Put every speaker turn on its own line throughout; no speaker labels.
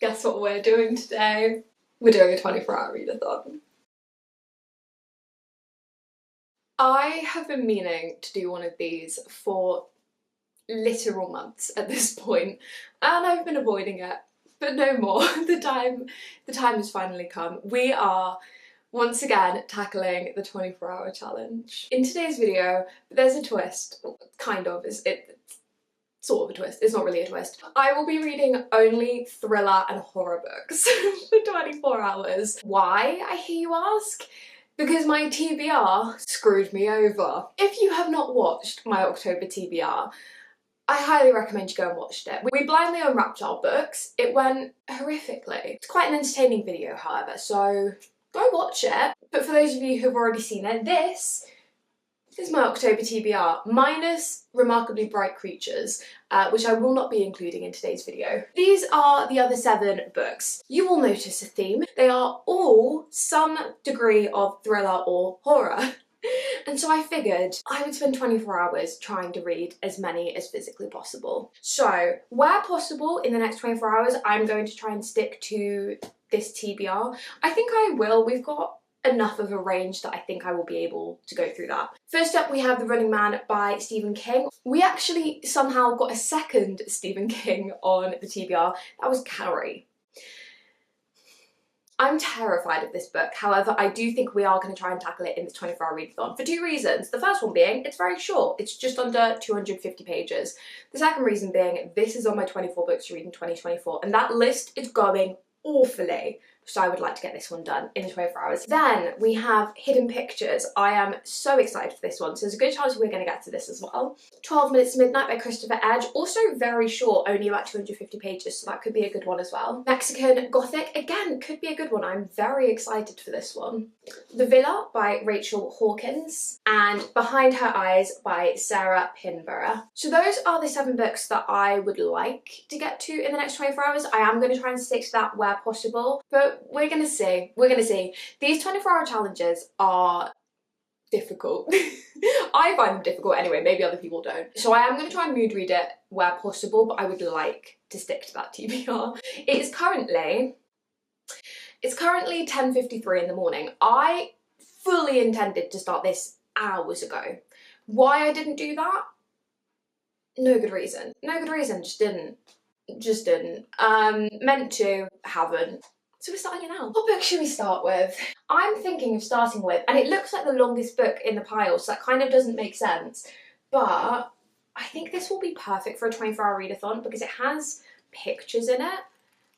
Guess what we're doing today? We're doing a 24-hour readathon. I have been meaning to do one of these for literal months at this point, and I've been avoiding it, but no more. The time has finally come. We are once again tackling the 24-hour challenge. In today's video, there's a twist, kind of, it's sort of a twist, it's not really a twist. I will be reading only thriller and horror books for 24 hours. Why, I hear you ask? Because my TBR screwed me over. If you have not watched my October TBR, I highly recommend you go and watch it. We blindly unwrapped our books. It went horrifically. It's quite an entertaining video, however, so go watch it. But for those of you who've already seen it, this is my October TBR, minus Remarkably Bright Creatures, which I will not be including in today's video. These are the other 7 books. You will notice a theme. They are all some degree of thriller or horror. And so I figured I would spend 24 hours trying to read as many as physically possible. So, where possible in the next 24 hours, I'm going to try and stick to this TBR. I think I will. We've got enough of a range that I think I will be able to go through that. First up, we have The Running Man by Stephen King. We actually somehow got a second Stephen King on the TBR. That was Carrie. I'm terrified of this book, however I do think we are going to try and tackle it in the 24-hour readathon for 2 reasons. The first one being, it's very short, it's just under 250 pages. The second reason being, this is on my 24 books to read in 2024 and that list is going awfully. So I would like to get this one done in 24 hours. Then we have Hidden Pictures. I am so excited for this one, so there's a good chance we're going to get to this as well. 12 Minutes to Midnight by Christopher Edge. Also very short, only about 250 pages, so that could be a good one as well. Mexican Gothic, again, could be a good one. I'm very excited for this one. The Villa by Rachel Hawkins. And Behind Her Eyes by Sarah Pinborough. So those are the 7 books that I would like to get to in the next 24 hours. I am going to try and stick to that where possible, but we're gonna see. We're gonna see. These 24-hour challenges are difficult. I find them difficult anyway, maybe other people don't. So I am gonna try and mood read it where possible, but I would like to stick to that TBR. It's currently 10:53 in the morning. I fully intended to start this hours ago. Why I didn't do that? No good reason. No good reason, just didn't. Just didn't. Meant to, haven't. So we're starting it now. What book should we start with? I'm thinking of starting with, and it looks like the longest book in the pile, so that kind of doesn't make sense, but I think this will be perfect for a 24-hour readathon because it has pictures in it.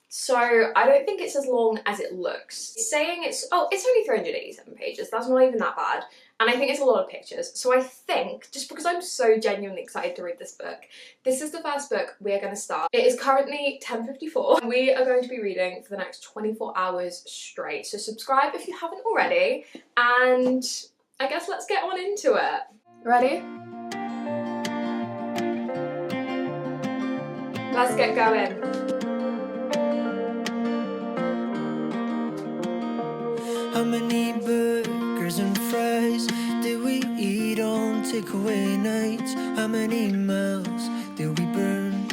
So I don't think it's as long as it looks. It's saying it's only 387 pages. That's not even that bad. And I think it's a lot of pictures. So I think, just because I'm so genuinely excited to read this book, this is the first book we're going to start. It is currently 10:54 and we are going to be reading for the next 24 hours straight. So subscribe if you haven't already, and I guess let's get on into it. Ready? Let's get going.
How many burgers and fries did we eat on takeaway nights? How many miles did we burn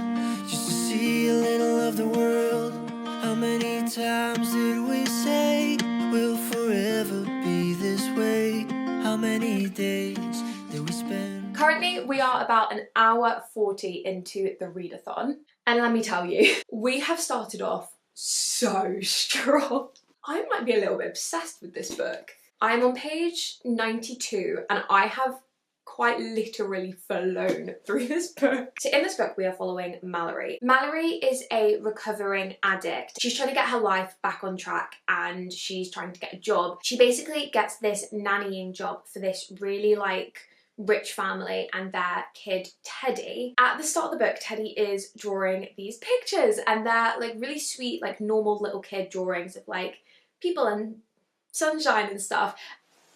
just to see a little of the world? How many times did we say we'll forever be this way? How many days did we spend?
Currently we are about an hour 40 into the readathon, and let me tell you, we have started off so strong. I might be a little bit obsessed with this book. I'm on page 92 and I have quite literally flown through this book. So in this book we are following Mallory. Mallory is a recovering addict. She's trying to get her life back on track and she's trying to get a job. She basically gets this nannying job for this really rich family and their kid Teddy. At the start of the book, Teddy is drawing these pictures and they're really sweet, normal little kid drawings of people and sunshine and stuff.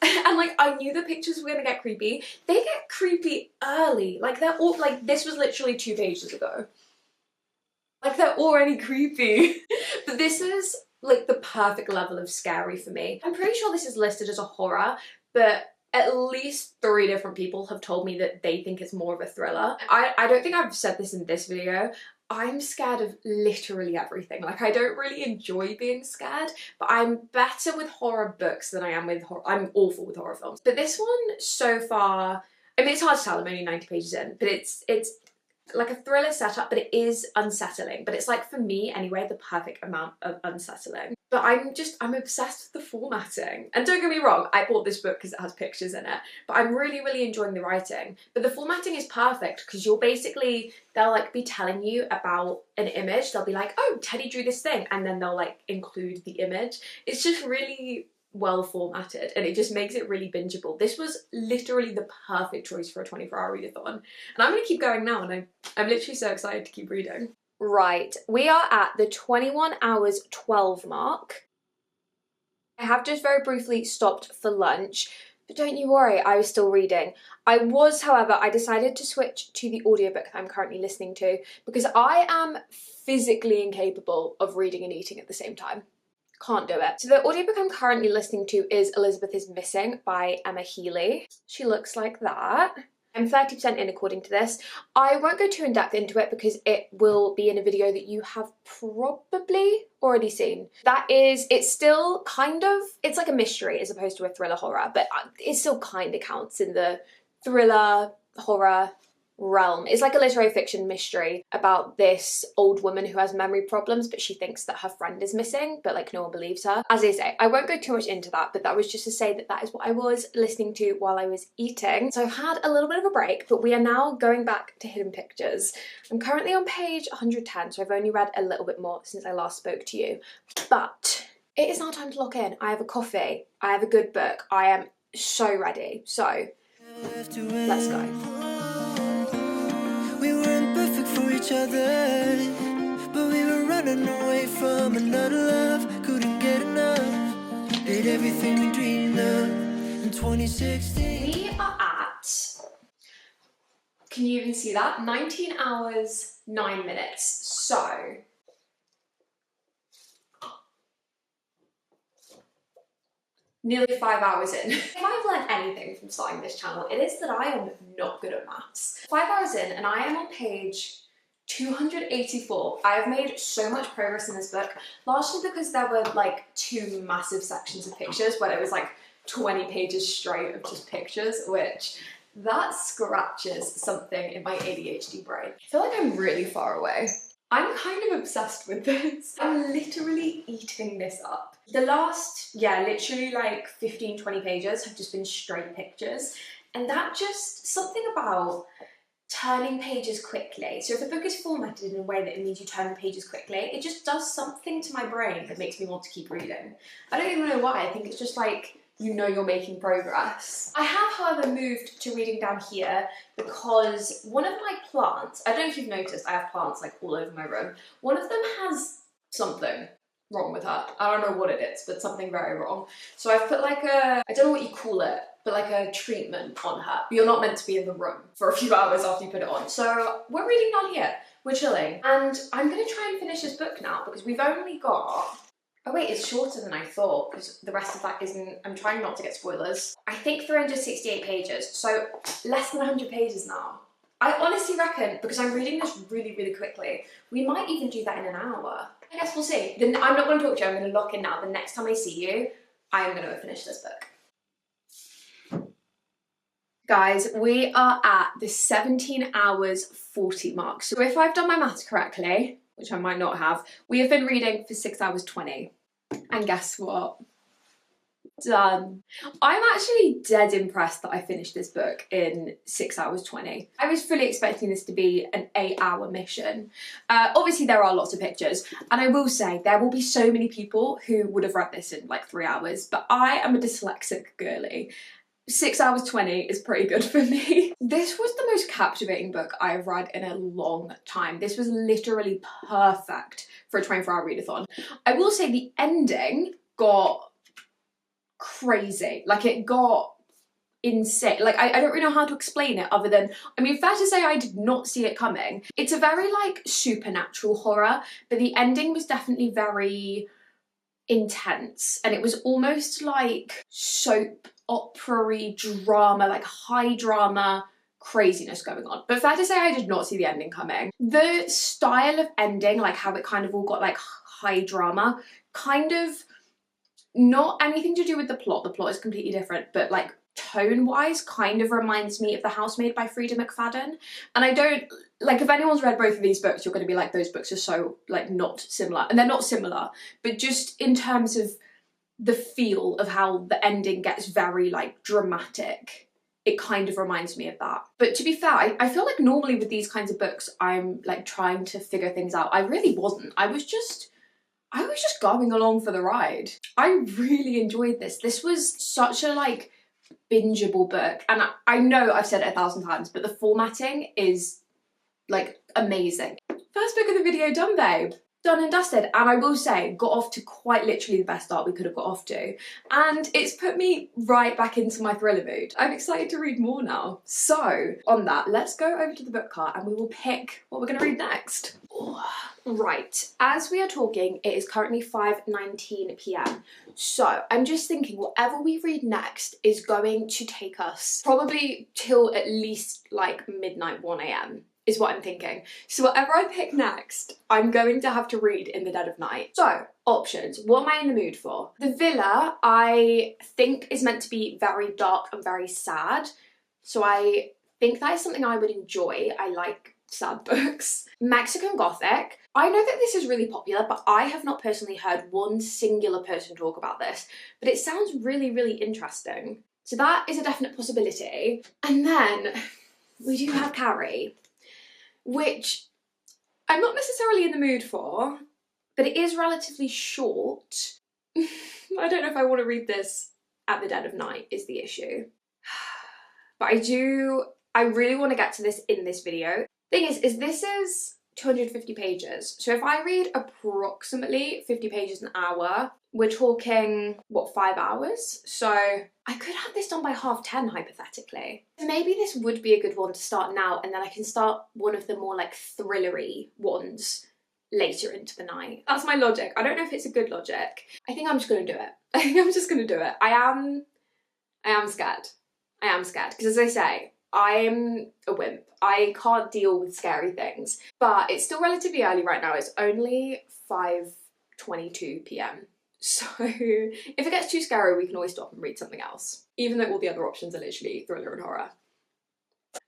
And I knew the pictures were gonna get creepy. They get creepy early. They're all this was literally 2 pages ago. They're already creepy. But this is the perfect level of scary for me. I'm pretty sure this is listed as a horror, but at least 3 different people have told me that they think it's more of a thriller. I don't think I've said this in this video. I'm scared of literally everything. Like, I don't really enjoy being scared, but I'm better with horror books than I am with horror. I'm awful with horror films. But this one so far, I mean, it's hard to tell, I'm only 90 pages in, but it's like a thriller setup, but it is unsettling. But it's like, for me anyway, the perfect amount of unsettling. But I'm obsessed with the formatting. And don't get me wrong, I bought this book because it has pictures in it, but I'm really, really enjoying the writing. But the formatting is perfect because they'll like be telling you about an image. They'll be like, oh, Teddy drew this thing. And then they'll like include the image. It's just really well formatted and it just makes it really bingeable. This was literally the perfect choice for a 24-hour readathon. And I'm gonna keep going now, and I'm literally so excited to keep reading. Right, we are at the 21 hours 12 mark. I have just very briefly stopped for lunch, but don't you worry, I was still reading. However, I decided to switch to the audiobook that I'm currently listening to because I am physically incapable of reading and eating at the same time. Can't do it. So the audiobook I'm currently listening to is Elizabeth is Missing by Emma Healey. She looks like that. I'm 30% in according to this. I won't go too in depth into it because it will be in a video that you have probably already seen. It's still kind of, it's like a mystery as opposed to a thriller horror, but it still kind of counts in the thriller horror realm. It's like a literary fiction mystery about this old woman who has memory problems, but she thinks that her friend is missing, but like no one believes her. As I say, I won't go too much into that, but that was just to say that that is what I was listening to while I was eating. So I've had a little bit of a break, but we are now going back to Hidden Pictures. I'm currently on page 110, so I've only read a little bit more since I last spoke to you, but it is now time to lock in. I have a coffee, I have a good book, I am so ready. So let's go.
We weren't perfect for each other, but we were running away from another love. Couldn't get enough. Did everything we dreamed of in 2016.
We are at, can you even see that? 19 hours, 9 minutes. So, nearly 5 hours in. If I've learned anything from starting this channel, it is that I am not good at maths. 5 hours in and I am on page 284. I have made so much progress in this book, largely because there were like 2 massive sections of pictures where it was like 20 pages straight of just pictures, which that scratches something in my ADHD brain. I feel like I'm really far away. I'm kind of obsessed with this. I'm literally eating this up. The last, literally like 15-20 pages have just been straight pictures, and that just, something about turning pages quickly. So if a book is formatted in a way that it means you turn the pages quickly, it just does something to my brain that makes me want to keep reading. I don't even know why. I think it's just like, you know you're making progress. I have, however, moved to reading down here because one of my plants, I don't know if you've noticed, I have plants like all over my room. One of them has something wrong with her. I don't know what it is, but something very wrong. So I've put like I don't know what you call it, but like a treatment on her. But you're not meant to be in the room for a few hours after you put it on. So we're reading down here, we're chilling. And I'm gonna try and finish this book now because we've only got, oh wait, it's shorter than I thought because the rest of that isn't, I'm trying not to get spoilers. I think 368 pages, so less than 100 pages now. I honestly reckon, because I'm reading this really, really quickly, we might even do that in an hour. I guess we'll see. Then I'm not going to talk to you, I'm going to lock in now. The next time I see you, I am going to finish this book. Guys, we are at the 17 hours 40 mark. So if I've done my maths correctly, which I might not have, we have been reading for 6 hours 20. And guess what? Done. I'm actually dead impressed that I finished this book in 6 hours 20. I was fully expecting this to be an 8-hour mission. Obviously there are lots of pictures, and I will say there will be so many people who would have read this in like 3 hours, but I am a dyslexic girly. 6 hours 20 is pretty good for me. This was the most captivating book I've read in a long time. This was literally perfect for a 24-hour readathon. I will say the ending got crazy. Like, it got insane. Like, I don't really know how to explain it other than, I mean, fair to say I did not see it coming. It's a very like supernatural horror, but the ending was definitely very intense, and it was almost like soap opera-y drama, like high drama craziness going on. But fair to say I did not see the ending coming. The style of ending, like how it kind of all got like high drama, kind of not anything to do with the plot is completely different, but like tone-wise kind of reminds me of The Housemaid by Frida McFadden. And I don't, like, if anyone's read both of these books, you're going to be like, those books are so, like, not similar. And they're not similar, but just in terms of the feel of how the ending gets very, like, dramatic, it kind of reminds me of that. But to be fair, I feel like normally with these kinds of books, I'm, like, trying to figure things out. I really wasn't. I was just going along for the ride. I really enjoyed this. This was such a, like, bingeable book, and I know I've said it 1,000 times, but the formatting is like amazing. First book of the video done, babe. Done and dusted. And I will say, got off to quite literally the best start we could have got off to, and it's put me right back into my thriller mood. I'm excited to read more now. So on that, let's go over to the book cart and we will pick what we're going to read next. Right, as we are talking, it is currently 5:19 p.m. So I'm just thinking whatever we read next is going to take us probably till at least like midnight, 1 a.m. is what I'm thinking. So whatever I pick next, I'm going to have to read in the dead of night. So options, what am I in the mood for? The Villa, I think, is meant to be very dark and very sad. So I think that is something I would enjoy. I like sad books. Mexican Gothic. I know that this is really popular, but I have not personally heard one singular person talk about this, but it sounds really, really interesting. So that is a definite possibility. And then we do have Carrie, which I'm not necessarily in the mood for, but it is relatively short. I don't know if I want to read this at the dead of night is the issue. But I really want to get to this in this video. Thing is this is 250 pages. So if I read approximately 50 pages an hour, we're talking, what, 5 hours? So I could have this done by 10:30, hypothetically. Maybe this would be a good one to start now, and then I can start one of the more like thrillery ones later into the night. That's my logic. I don't know if it's a good logic. I think I'm just gonna do it. I think I'm just gonna do it. I am scared. I am scared, because as I say, I'm a wimp. I can't deal with scary things. But it's still relatively early right now. It's only 5:22 p.m. So if it gets too scary, we can always stop and read something else, even though all the other options are literally thriller and horror.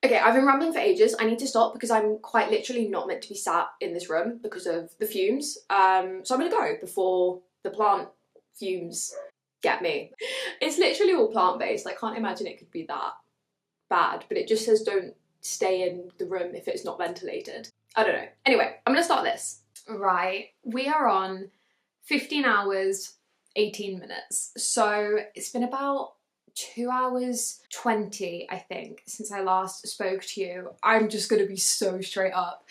Okay, I've been rambling for ages. I need to stop because I'm quite literally not meant to be sat in this room because of the fumes. So I'm gonna go before the plant fumes get me. It's literally all plant-based. I can't imagine it could be that bad, but it just says don't stay in the room if it's not ventilated. I don't know. Anyway, I'm gonna start this. Right, we are on 15 hours, 18 minutes. So it's been about 2 hours 20, I think, since I last spoke to you. I'm just gonna be so straight up.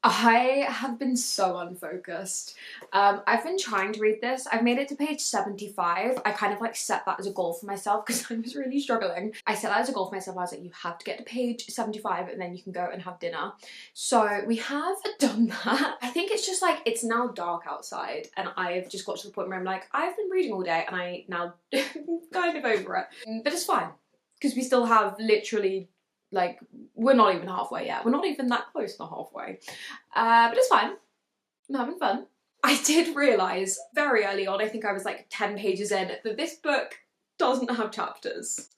I have been so unfocused. I've been trying to read this. I've made it to page 75. I kind of like set that as a goal for myself because I was really struggling. I set that as a goal for myself. I was like, you have to get to page 75 and then you can go and have dinner. So we have done that. I think it's just like, it's now dark outside and I've just got to the point where I'm like, I've been reading all day and I now kind of over it. But it's fine because we still have literally, like, we're not even halfway yet. We're not even that close to halfway. But it's fine. I'm having fun. I did realise very early on, I think I was like 10 pages in, that this book doesn't have chapters.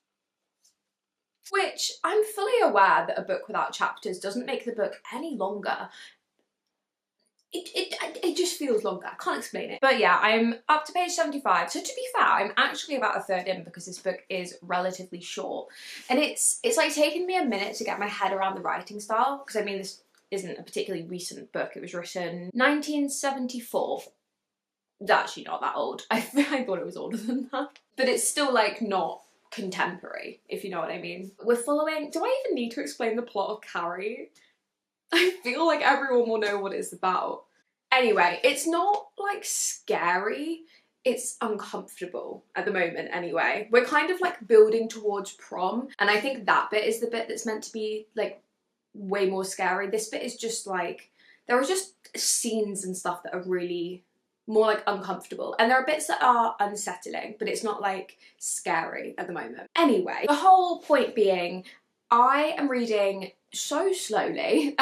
Which I'm fully aware that a book without chapters doesn't make the book any longer. It just feels longer. I can't explain it. But yeah, I'm up to page 75. So to be fair, I'm actually about a third in because this book is relatively short. And it's like taken me a minute to get my head around the writing style, because I mean, this isn't a particularly recent book. It was written 1974. It's actually not that old. I thought it was older than that. But it's still like not contemporary, if you know what I mean. We're following, do I even need to explain the plot of Carrie? I feel like everyone will know what it's about. Anyway, it's not like scary, it's uncomfortable at the moment anyway. We're kind of like building towards prom, and I think that bit is the bit that's meant to be like way more scary. This bit is just like, there are just scenes and stuff that are really more like uncomfortable, and there are bits that are unsettling, but it's not like scary at the moment. Anyway, the whole point being,
I am reading so slowly,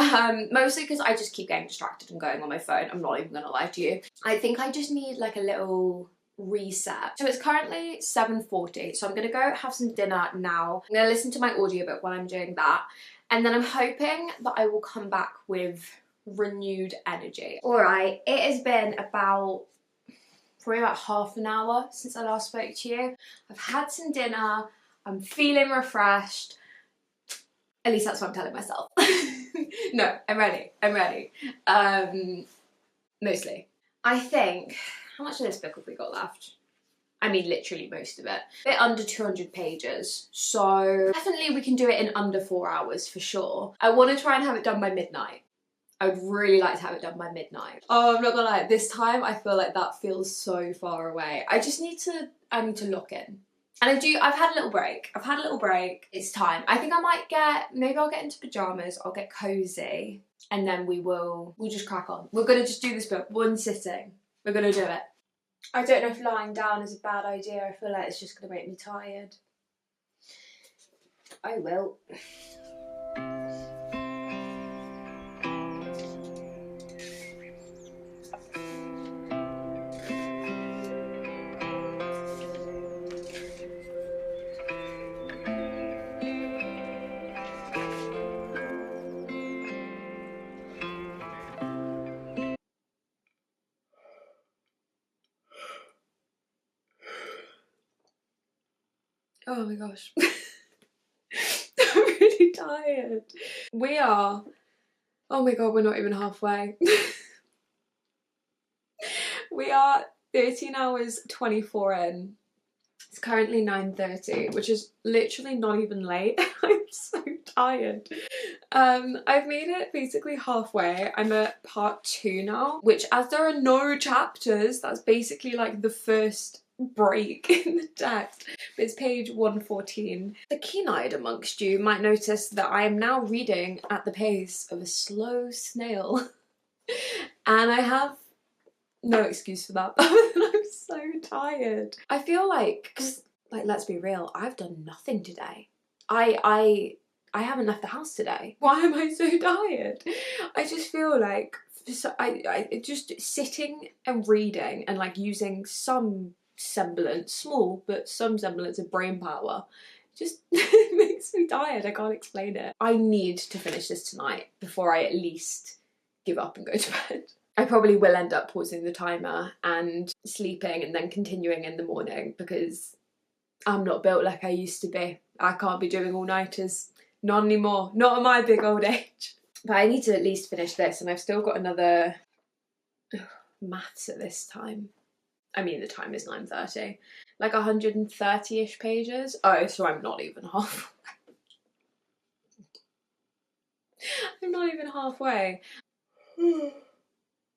mostly because I just keep getting distracted and going on my phone. I'm not even gonna lie to you. I think I just need like a little reset. So it's currently 7:40, so I'm gonna go have some dinner now. I'm gonna listen to my audiobook while I'm doing that, and then I'm hoping that I will come back with renewed energy. Alright, it has been probably about half an hour since I last spoke to you. I've had some dinner, I'm feeling refreshed. At least that's what I'm telling myself. No, I'm ready. Mostly. I think, how much of this book have we got left? I mean, literally most of it. A bit under 200 pages. So definitely we can do it in under 4 hours for sure. I want to try and have it done by midnight. I would really like to have it done by midnight. Oh, I'm not gonna lie, this time I feel like that feels so far away. I need to lock in. And I've had a little break. It's time. I think I might maybe I'll get into pajamas, I'll get cozy, and then we'll just crack on. We're gonna just do this book, one sitting. We're gonna do it. I don't know if lying down is a bad idea. I feel like it's just gonna make me tired. I will. Oh my gosh. I'm really tired. Oh my god, we're not even halfway. We are 13 hours 24 in. It's currently 9:30, which is literally not even late. I'm so tired. I've made it basically halfway. I'm at part 2 now, which, as there are no chapters, that's basically like the first break in the text. It's page 114. The keen-eyed amongst you might notice that I am now reading at the pace of a slow snail. And I have no excuse for that, other than I'm so tired. I feel like, because, like, let's be real, I've done nothing today. I haven't left the house today. Why am I so tired? I just feel like I just sitting and reading and like using some semblance, small, but some semblance of brain power just makes me tired. I can't explain it. I need to finish this tonight before I at least give up and go to bed. I probably will end up pausing the timer and sleeping and then continuing in the morning because I'm not built like I used to be. I can't be doing all-nighters. Not anymore. Not at my big old age. But I need to at least finish this, and I've still got another maths at this time. I mean, the time is 9:30. Like 130-ish pages. Oh, so I'm not even halfway. I'm not even halfway.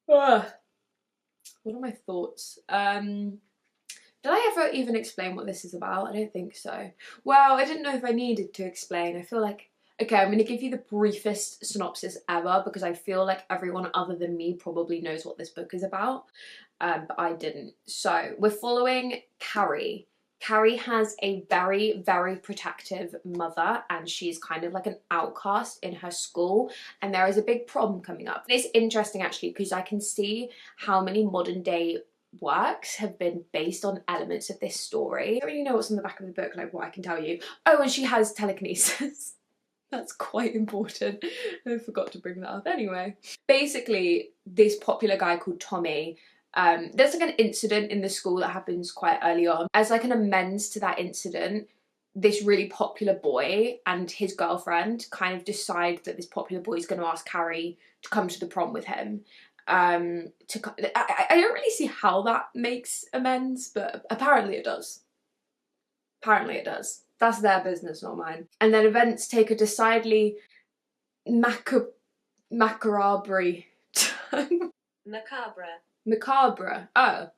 What are my thoughts? Did I ever even explain what this is about? I don't think so. Well, I didn't know if I needed to explain. I feel like, okay, I'm going to give you the briefest synopsis ever because I feel like everyone other than me probably knows what this book is about, but I didn't. So we're following Carrie. Carrie has a very, very protective mother, and she's kind of like an outcast in her school, and there is a big problem coming up. It's interesting actually because I can see how many modern day works have been based on elements of this story. I don't really know what's on the back of the book, like what I can tell you. Oh, and she has telekinesis. That's quite important. I forgot to bring that up. Anyway, basically this popular guy called Tommy, there's like an incident in the school that happens quite early on. As like an amends to that incident, this really popular boy and his girlfriend kind of decide that this popular boy is going to ask Carrie to come to the prom with him. I don't really see how that makes amends, but apparently it does. Apparently it does. That's their business, not mine. And then events take a decidedly macabre turn. Macabre. Oh.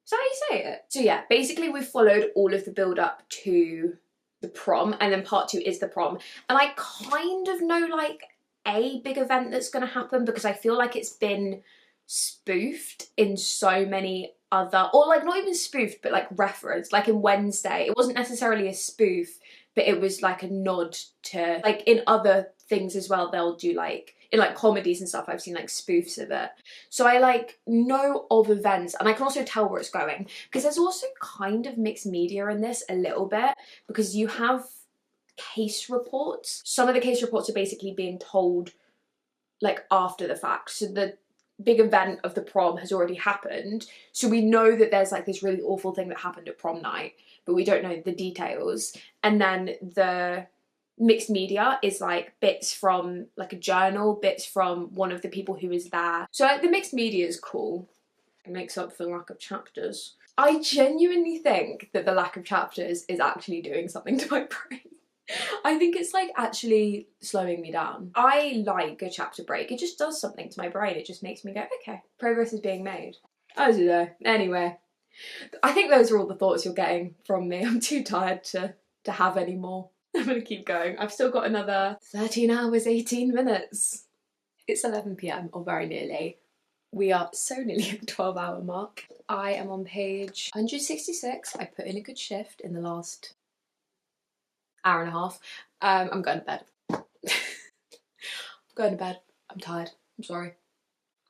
Is that how you say it? So yeah, basically we've followed all of the build up to the prom, and then part 2 is the prom. And I kind of know like a big event that's going to happen because I feel like it's been spoofed in so many other, or like not even spoofed but like referenced, like in Wednesday. It wasn't necessarily a spoof but it was like a nod to, like in other things as well, they'll do like, in like comedies and stuff, I've seen like spoofs of it. So I like know of events, and I can also tell where it's going, because there's also kind of mixed media in this a little bit, because you have case reports. Some of the case reports are basically being told like after the fact. So the big event of the prom has already happened, so we know that there's like this really awful thing that happened at prom night, but we don't know the details. And then the mixed media is like bits from like a journal, bits from one of the people who was there. So like the mixed media is cool. It makes up for the lack of chapters. I genuinely think that the lack of chapters is actually doing something to my brain. I think it's like actually slowing me down. I like a chapter break. It just does something to my brain. It just makes me go, okay, progress is being made. I don't know. Anyway, I think those are all the thoughts you're getting from me. I'm too tired to have any more. I'm gonna keep going. I've still got another 13 hours, 18 minutes. It's 11 p.m, or very nearly. We are so nearly at the 12-hour mark. I am on page 166. I put in a good shift in the last hour and a half. I'm going to bed. I'm going to bed. I'm tired. I'm sorry.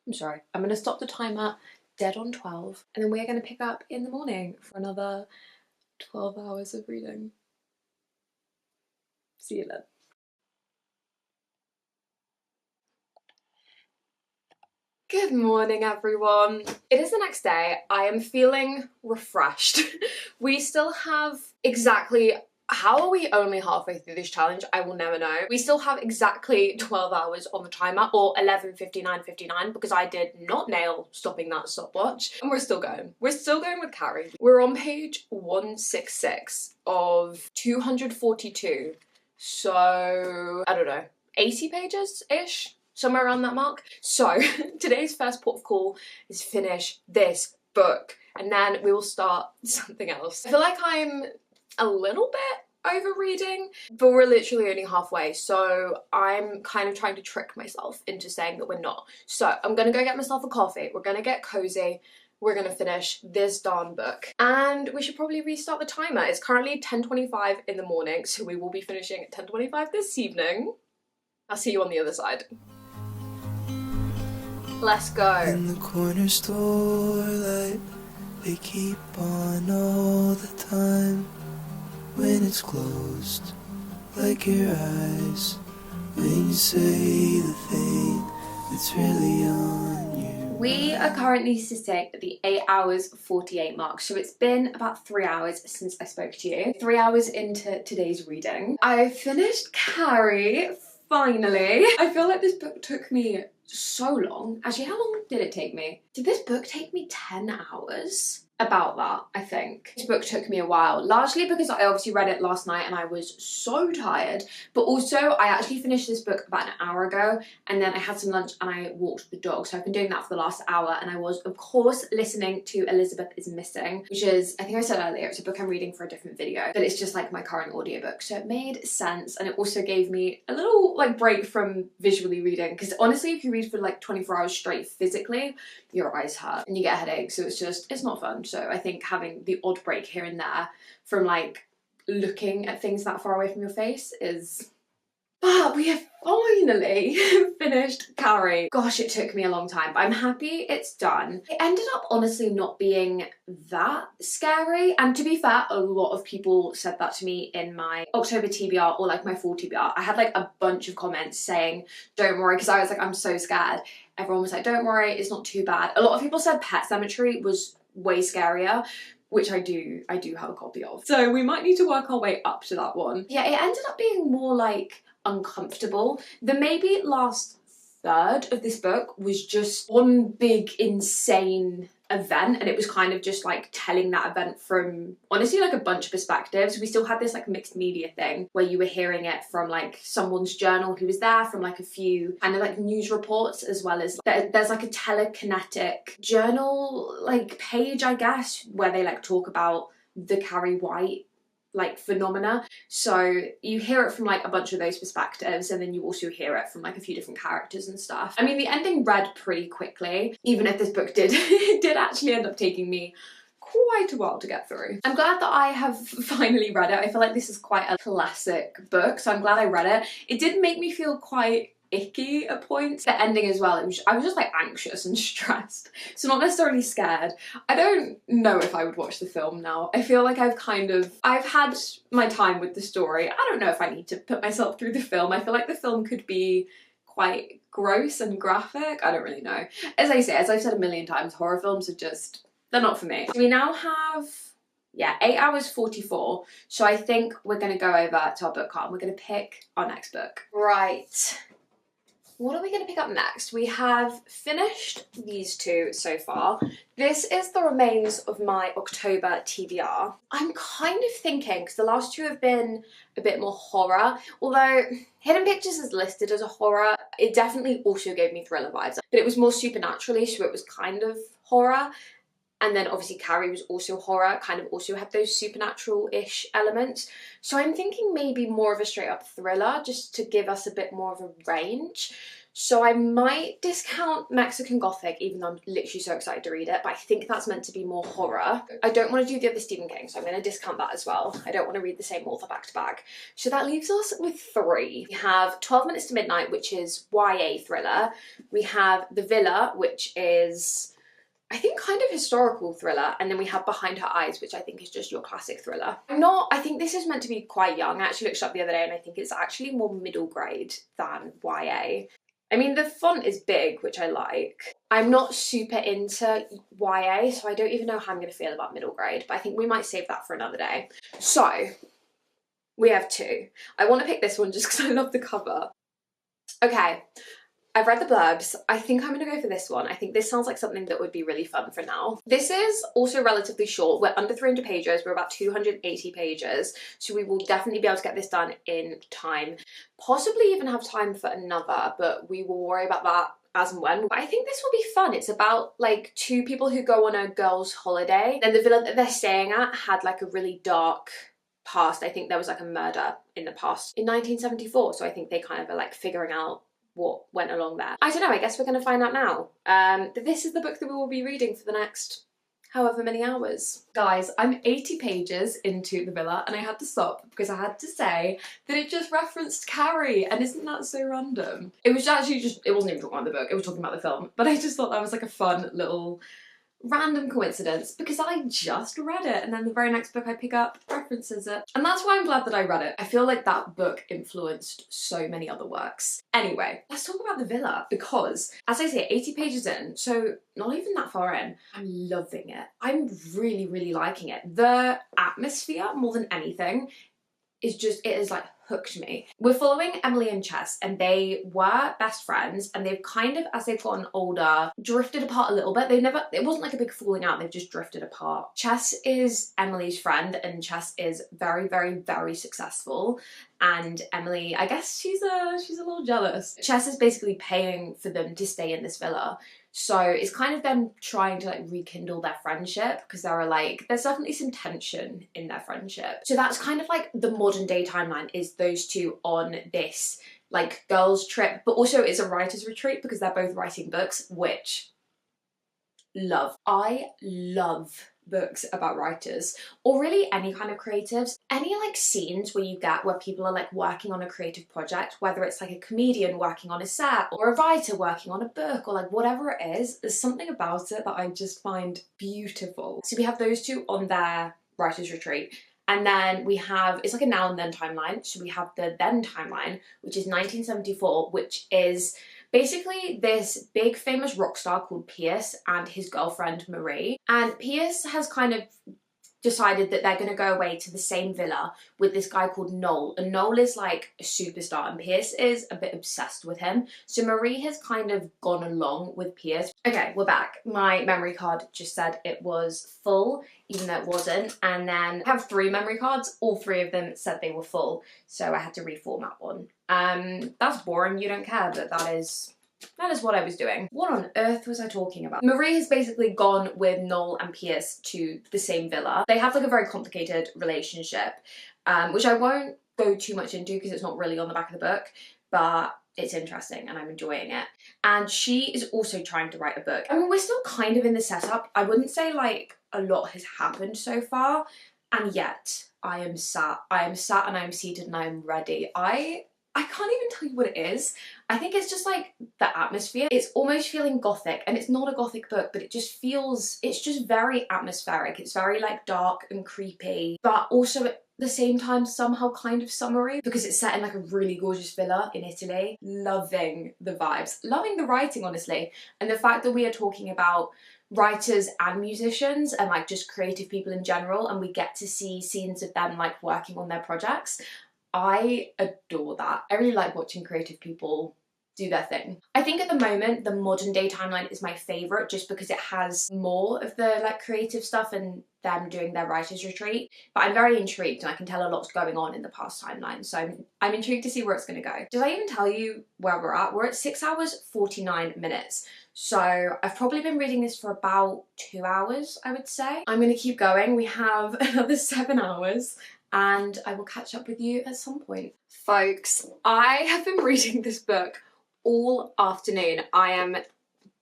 I'm sorry. I'm going to stop the timer dead on 12, and then we're going to pick up in the morning for another 12 hours of reading. See you then. Good morning, everyone. It is the next day. I am feeling refreshed. We still have exactly, how are we only halfway through this challenge? I will never know. We still have exactly 12 hours on the timer, or 11:59:59, because I did not nail stopping that stopwatch. And we're still going. We're still going with Carrie. We're on page 166 of 242. So, I don't know, 80 pages-ish? Somewhere around that mark. So today's first port of call is finish this book, and then we will start something else. I feel like I'm a little bit over reading, but we're literally only halfway, so I'm kind of trying to trick myself into saying that we're not. So I'm gonna go get myself a coffee, we're gonna get cozy, we're gonna finish this darn book, and we should probably restart the timer. It's currently 10:25 in the morning, so we will be finishing at 10:25 this evening. I'll see you on the other side. Let's go.
In the corner store light, they keep on all the time. When it's closed, like your eyes, when you say the thing that's really on you.
We are currently sitting at the 8 hours 48 mark, so it's been about 3 hours since I spoke to you. 3 hours into today's reading. I finished Carrie, finally. I feel like this book took me so long. Actually, how long did it take me? Did this book take me 10 hours? About that, I think. This book took me a while, largely because I obviously read it last night and I was so tired, but also I actually finished this book about an hour ago, and then I had some lunch and I walked the dog, so I've been doing that for the last hour, and I was of course listening to Elizabeth is Missing, which is, I think I said earlier, it's a book I'm reading for a different video, but it's just like my current audiobook, so it made sense, and it also gave me a little like break from visually reading, because honestly if you read for like 24 hours straight physically, your eyes hurt and you get a headache, so it's not fun. So I think having the odd break here and there from like looking at things that far away from your face is... But we have finally finished Carrie. Gosh, it took me a long time, but I'm happy it's done. It ended up honestly not being that scary, and to be fair, a lot of people said that to me in my October TBR or like my fall TBR. I had like a bunch of comments saying, don't worry, because I was like, I'm so scared. Everyone was like, don't worry, it's not too bad. A lot of people said Pet Sematary was way scarier, which I do have a copy of. So we might need to work our way up to that one. Yeah, it ended up being more like uncomfortable. The maybe last third of this book was just one big insane event, and it was kind of just like telling that event from honestly like a bunch of perspectives. We still had this like mixed media thing where you were hearing it from like someone's journal who was there, from like a few kind of like news reports, as well as there's like a telekinetic journal like page, I guess, where they like talk about the Carrie White like phenomena. So you hear it from like a bunch of those perspectives, and then you also hear it from like a few different characters and stuff. I mean, the ending read pretty quickly, even if this book did actually end up taking me quite a while to get through. I'm glad that I have finally read it. I feel like this is quite a classic book, so I'm glad I read it. It did make me feel quite icky at points. The ending as well, I was just like anxious and stressed, so not necessarily scared. I don't know if I would watch the film now. I feel like I've had my time with the story. I don't know if I need to put myself through the film. I feel like the film could be quite gross and graphic. I don't really know. As I say, as I've said a million times, horror films are just, they're not for me. We now have, yeah, 8 hours 44, so I think we're going to go over to our book cart and we're going to pick our next book. Right. What are we going to pick up next? We have finished these two so far. This is the remains of my October TBR. I'm kind of thinking, because the last two have been a bit more horror, although Hidden Pictures is listed as a horror, it definitely also gave me thriller vibes, but it was more supernaturally, so it was kind of horror. And then obviously Carrie was also horror, kind of also had those supernatural-ish elements. So I'm thinking maybe more of a straight up thriller, just to give us a bit more of a range. So I might discount Mexican Gothic, even though I'm literally so excited to read it, but I think that's meant to be more horror. I don't want to do the other Stephen King, so I'm going to discount that as well. I don't want to read the same author back to back. So that leaves us with 3. We have 12 Minutes to Midnight, which is YA thriller. We have The Villa, which is, I think, kind of historical thriller, and then we have Behind Her Eyes, which I think is just your classic thriller. I think this is meant to be quite young. I actually looked it up the other day and I think it's actually more middle grade than YA. I mean, the font is big, which I like. I'm not super into YA, so I don't even know how I'm going to feel about middle grade, but I think we might save that for another day. So, we have 2. I want to pick this one just because I love the cover. Okay. I've read the blurbs. I think I'm going to go for this one. I think this sounds like something that would be really fun for now. This is also relatively short. We're under 300 pages. We're about 280 pages. So we will definitely be able to get this done in time. Possibly even have time for another, but we will worry about that as and when. But I think this will be fun. It's about like 2 people who go on a girls' holiday. Then the villa that they're staying at had like a really dark past. I think there was like a murder in the past in 1974. So I think they kind of are like figuring out what went along there. I don't know, I guess we're going to find out now. This is the book that we will be reading for the next however many hours. Guys, I'm 80 pages into The Villa and I had to stop because I had to say that it just referenced Carrie, and isn't that so random? It was actually just, it wasn't even talking about the book, it was talking about the film, but I just thought that was like a fun little random coincidence because I just read it and then the very next book I pick up references it. And that's why I'm glad that I read it. I feel like that book influenced so many other works. Anyway, let's talk about The Villa because, as I say, 80 pages in, so not even that far in, I'm loving it. I'm really, really liking it. The atmosphere, more than anything, is just, it has like hooked me. We're following Emily and Chess, and they were best friends, and they've kind of, as they've gotten older, drifted apart a little bit. It wasn't like a big falling out, they've just drifted apart. Chess is Emily's friend, and Chess is very, very, very successful. And Emily, I guess she's a little jealous. Chess is basically paying for them to stay in this villa. So it's kind of them trying to like rekindle their friendship because there's definitely some tension in their friendship. So that's kind of like the modern day timeline, is those two on this like girls trip, but also it's a writer's retreat because they're both writing books, which love. I love books about writers, or really any kind of creatives. Any like scenes where you get where people are like working on a creative project, whether it's like a comedian working on a set or a writer working on a book or like whatever it is, there's something about it that I just find beautiful. So we have those two on their writer's retreat. And then we have, it's like a now and then timeline. So we have the then timeline, which is 1974, which is basically this big famous rock star called Pierce and his girlfriend Marie. And Pierce has kind of decided that they're going to go away to the same villa with this guy called Noel. And Noel is like a superstar and Pierce is a bit obsessed with him. So Marie has kind of gone along with Pierce. Okay, we're back. My memory card just said it was full, even though it wasn't. And then I have 3 memory cards. All 3 of them said they were full. So I had to reformat one. That's boring, you don't care, but that is what I was doing. What on earth was I talking about? Marie has basically gone with Noel and Pierce to the same villa. They have like a very complicated relationship, which I won't go too much into because it's not really on the back of the book, but it's interesting and I'm enjoying it. And she is also trying to write a book. I mean, we're still kind of in the setup. I wouldn't say like
a lot has happened so far, and yet I am sat and I am seated and I am ready. I can't even tell you what it is. I think it's just like the atmosphere. It's almost feeling gothic, and it's not a gothic book, but it just feels, it's just very atmospheric. It's very like dark and creepy, but also at the same time somehow kind of summery, because it's set in like a really gorgeous villa in Italy. Loving the vibes, loving the writing, honestly, and the fact that we are talking about writers and musicians and like just creative people in general, and we get to see scenes of them like working on their projects. I adore that. I really like watching creative people do their thing. I think at the moment the modern day timeline is my favourite, just because it has more of the like creative stuff and them doing their writer's retreat. But I'm very intrigued, and I can tell a lot's going on in the past timeline, so I'm intrigued to see where it's going to go. Did I even tell you where we're at? We're at 6 hours 49 minutes. So I've probably been reading this for about 2 hours, I would say. I'm going to keep going. We have another 7 hours. And I will catch up with you at some point. Folks, I have been reading this book all afternoon. I am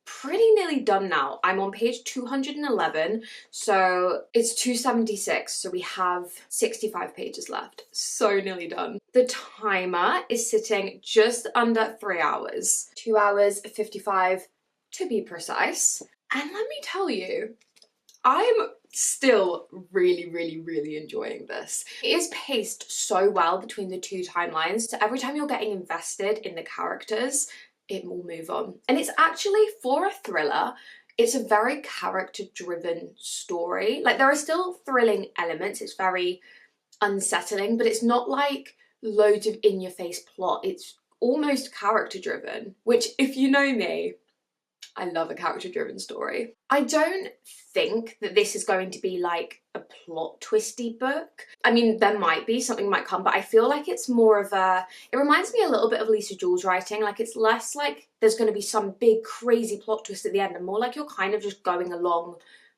pretty nearly done now. I'm on page 211, so it's 276, so we have 65 pages left. So nearly done. The timer is sitting just under 3 hours. 2 hours 55 to be precise. And let me tell you, I'm still really enjoying this. It is paced so well between the two timelines, so every time you're getting invested in the characters, it will move on. And it's actually, for a thriller, it's a very character-driven story. Like, there are still thrilling elements, it's very unsettling, but it's not like loads of in-your-face plot. It's almost character-driven, which, if you know me, I love a character-driven story. I don't think that this is going to be like a plot twisty book. I mean, there might be, something might come, but I feel like it's more of a, it reminds me a little bit of Lisa Jewell's writing. Like, it's less like there's going to be some big crazy plot twist at the end, and more like you're kind of just going along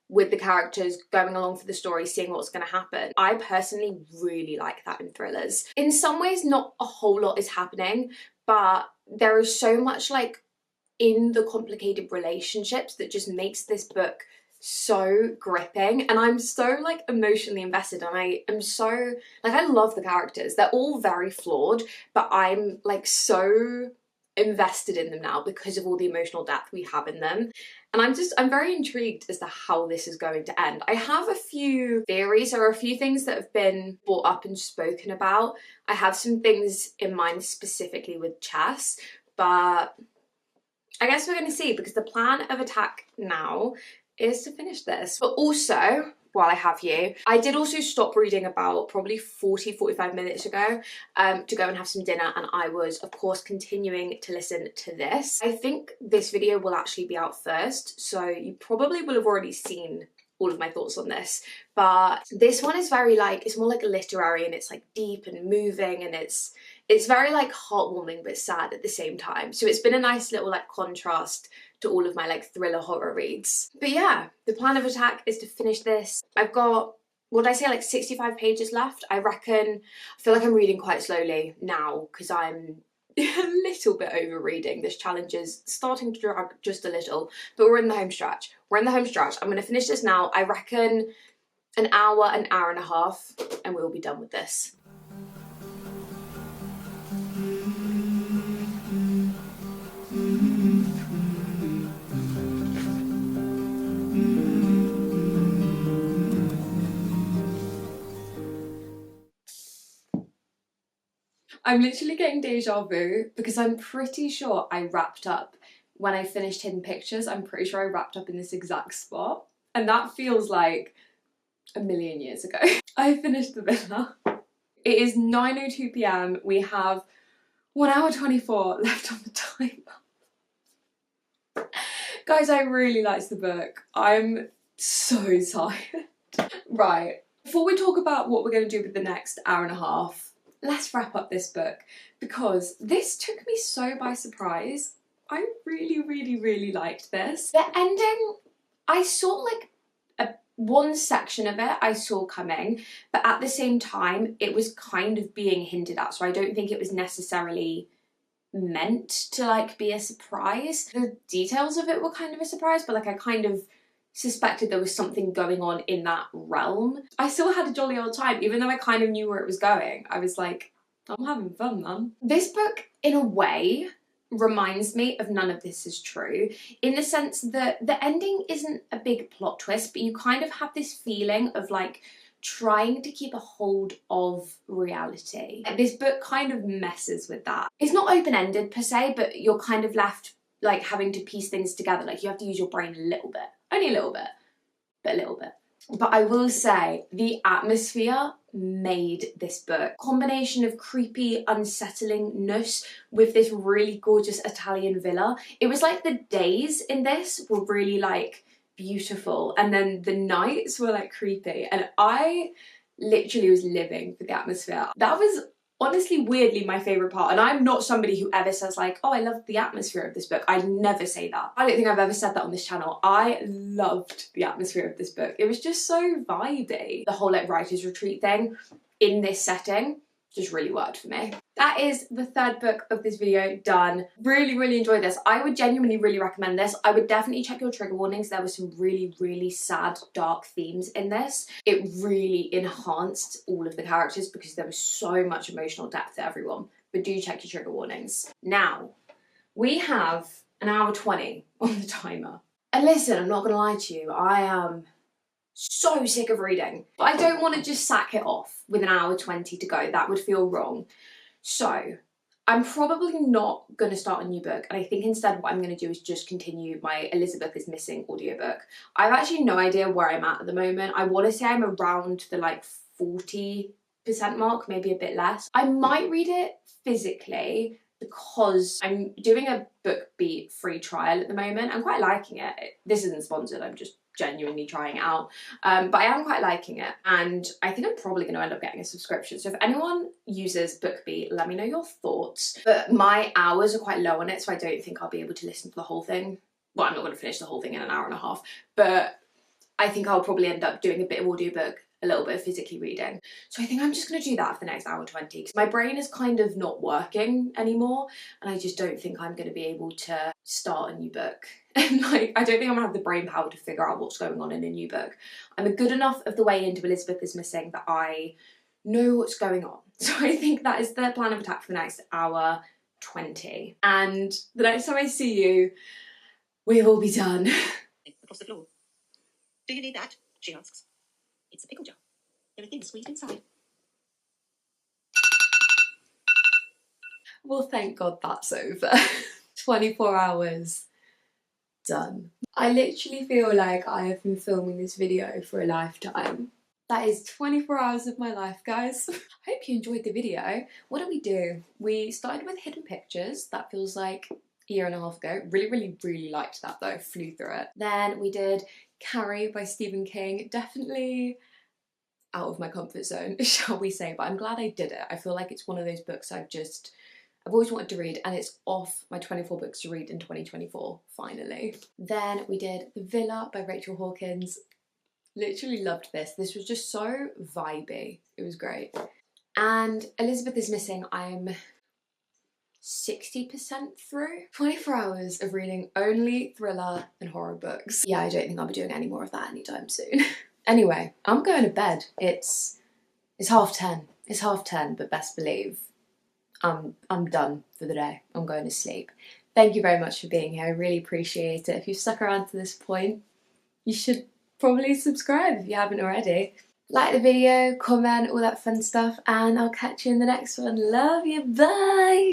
with the characters, going along for the story, seeing what's going to happen. I personally really like that in thrillers. In some ways, not a whole lot is happening, but there is so much like in the complicated relationships that just makes this book so gripping, and I'm so like emotionally invested, and I am so like, I love the characters. They're all very flawed, but I'm like so invested in them now because of all the emotional depth we have in them, and I'm very intrigued as to how this is going to end. I have a few theories. There are a few things that have been brought up and spoken about. I have some things in mind specifically with chess, but I guess we're going to see, because the plan of attack now is to finish this. But also, while I have you, I did also stop reading about probably 45 minutes ago to go and have some dinner, and I was of course continuing to listen to this. I think this video will actually be out first, so you probably will have already seen all of my thoughts on this, but this one is very like, it's more like literary, and it's like deep and moving, and it's very like heartwarming but sad at the same time. So it's been a nice little like contrast to all of my like thriller horror reads. But yeah, the plan of attack is to finish this. I've got, what did I say, like 65 pages left? I reckon. I feel like I'm reading quite slowly now because I'm a little bit over reading. This challenge is starting to drag just a little, but we're in the home stretch. We're in the home stretch. I'm going to finish this now. I reckon an hour and a half, and we'll be done with this. I'm literally getting deja vu because I'm pretty sure I wrapped up when I finished Hidden Pictures. I'm pretty sure I wrapped up in this exact spot, and that feels like a million years ago. I finished the villa. It is 9:02 p.m. We have 1 hour 24 left on the timer. Guys, I really liked the book. I'm so tired. Right, before we talk about what we're going to do with the next hour and a half, let's wrap up this book, because this took me so by surprise. I really liked this. The ending, I saw like one section of it I saw coming, but at the same time it was kind of being hinted at, so I don't think it was necessarily meant to like be a surprise. The details of it were kind of a surprise, but like I kind of suspected there was something going on in that realm. I still had a jolly old time, even though I kind of knew where it was going. I was like, I'm having fun, man. This book, in a way, reminds me of None of This Is True, in the sense that the ending isn't a big plot twist, but you kind of have this feeling of like trying to keep a hold of reality. This book kind of messes with that. It's not open-ended per se, but you're kind of left like having to piece things together. Like you have to use your brain a little bit. Only a little bit, but a little bit. But I will say the atmosphere made this book. Combination of creepy unsettlingness with this really gorgeous Italian villa. It was like the days in this were really like beautiful, and then the nights were like creepy, and I literally was living for the atmosphere. That was honestly weirdly my favourite part, and I'm not somebody who ever says like, oh, I love the atmosphere of this book. I never say that. I don't think I've ever said that on this channel. I loved the atmosphere of this book. It was just so vibey. The whole like writer's retreat thing in this setting just really worked for me. That is the third book of this video done. Really, really enjoyed this. I would genuinely really recommend this. I would definitely check your trigger warnings. There were some really, really sad, dark themes in this. It really enhanced all of the characters because there was so much emotional depth to everyone. But do check your trigger warnings. Now, we have an hour 20 on the timer. And listen, I'm not gonna lie to you, I am so sick of reading. But I don't want to just sack it off with an hour 20 to go. That would feel wrong. So I'm probably not going to start a new book, and I think instead what I'm going to do is just continue my Elizabeth is Missing audiobook. I have actually no idea where I'm at the moment. I want to say I'm around the like 40% mark, maybe a bit less. I might read it physically because I'm doing a BookBeat free trial at the moment. I'm quite liking it. This isn't sponsored, I'm just genuinely trying it out, but I am quite liking it, and I think I'm probably going to end up getting a subscription. So if anyone uses BookBeat, let me know your thoughts. But my hours are quite low on it, so I don't think I'll be able to listen to the whole thing. Well, I'm not going to finish the whole thing in an hour and a half, but I think I'll probably end up doing a bit of audiobook, a little bit of physically reading. So I think I'm just going to do that for the next hour 20, because my brain is kind of not working anymore, and I just don't think I'm going to be able to start a new book. And like, I don't think I'm gonna have the brain power to figure out what's going on in a new book. I'm a good enough of the way into Elizabeth is Missing that I know what's going on. So I think that is the plan of attack for the next hour 20. And the next time I see you, we will be done.
Across the floor. Do you need that? She asks. It's a pickle jar. Everything's sweet inside.
Well, thank God that's over. 24 hours. Done. I literally feel like I have been filming this video for a lifetime. That is 24 hours of my life, guys. I hope you enjoyed the video. What did we do? We started with Hidden Pictures. That feels like a year and a half ago. Really, really liked that though. Flew through it. Then we did Carrie by Stephen King. Definitely out of my comfort zone, shall we say, but I'm glad I did it. I feel like it's one of those books I've always wanted to read, and it's off my 24 books to read in 2024, finally. Then we did The Villa by Rachel Hawkins. Literally loved this. This was just so vibey. It was great. And Elizabeth is Missing, I'm 60% through. 24 hours of reading only thriller and horror books. Yeah, I don't think I'll be doing any more of that anytime soon. Anyway, I'm going to bed. It's 10:30. It's 10:30, but best believe I'm done for the day. I'm going to sleep. Thank you very much for being here. I really appreciate it. If you've stuck around to this point, you should probably subscribe if you haven't already. Like the video, comment, all that fun stuff, and I'll catch you in the next one. Love you, bye!